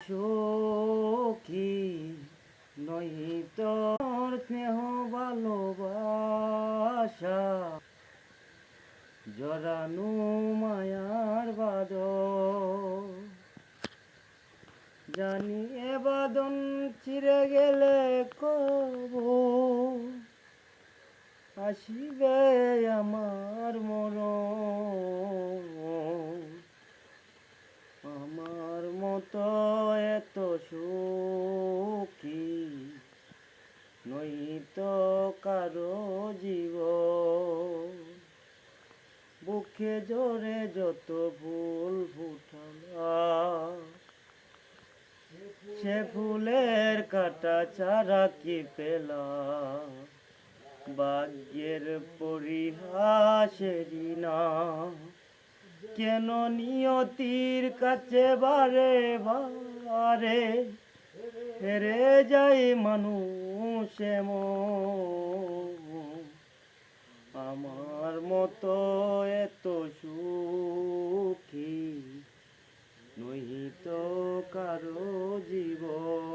সখী নহিত স্নেহ ভালোবাসা জড়ানো মায়ার বাঁধন। জানি এ বাঁধন চিরে গেলে কবু আসিবে আমার মরণ। আমার মতো এত সুখী নয়তো কারো জীবন। বুকে জোরে যত ফুল ফুটালাম সে ফুলের কাটা ছাড়া কি পেলাম। ভাগ্যের পরিহাসেরই না কেন নিয়তির কাছে বারে বারে হেরে যায় মানুষ এমন। আমার মতো এত সুখী নহিত কারো জীবন।